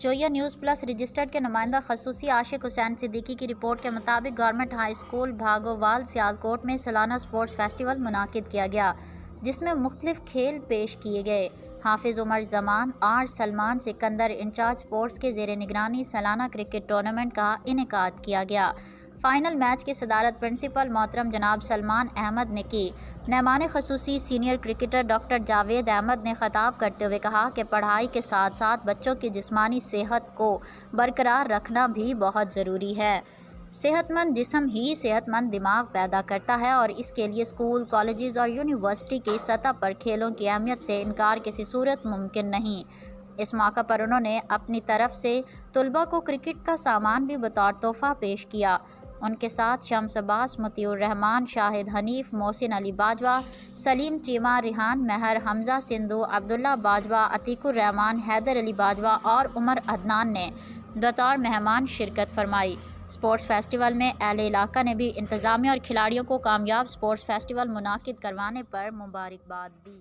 Zoya news plus registered के नुमाइंदा खसूसी आशिक हुसैन सिद्दीकी की रिपोर्ट के मुताबिक government high school Bhagowal Sialkot में सालाना स्पोर्ट्स फेस्टिवल मुनाकिद किया गया, जिसमें मुख्तलिफ खेल पेश किए गए। हाफिज़ उमर जमान और सलमान सिकंदर इंचार्ज स्पोर्ट्स के ज़ेर निगरानी सालाना क्रिकेट टूर्नामेंट का इनेकाद किया गया। फ़ाइनल मैच की सदारत प्रिंसिपल मोहतरम जनाब सलमान अहमद ने की। मेहमान खसूसी senior cricketer doctor Javed Ahmed ने खिताब करते हुए कहा कि पढ़ाई के साथ साथ बच्चों की जिस्मानी सेहत को बरकरार रखना भी बहुत ज़रूरी है। सेहतमंद जिस्म ही सेहतमंद दिमाग पैदा करता है और इसके लिए स्कूल, कॉलेजेस और यूनिवर्सिटी की सतह पर खेलों की अहमियत से इनकार किसी सूरत मुमकिन नहीं। इस मौका पर उन्होंने अपनी तरफ से तलबा को क्रिकेट का सामान भी बतौर तोहफ़ा पेश किया। उनके साथ शम्स अब्बास, मतीउर रहमान, शाहिद हनीफ, मोहसिन अली बाजवा, सलीम चीमा, रिहान महर, हमजा सिंधु, अब्दुल्ला बाजवा, अतीकुर रहमान, हैदर अली बाजवा और उमर अदनान ने बतौर मेहमान शिरकत फरमाई। स्पोर्ट्स फेस्टिवल में अहले इलाका ने भी इंतज़ामिया और खिलाड़ियों को कामयाब स्पोर्ट्स फेस्टिवल मुनाकिद करवाने पर मुबारकबाद दी।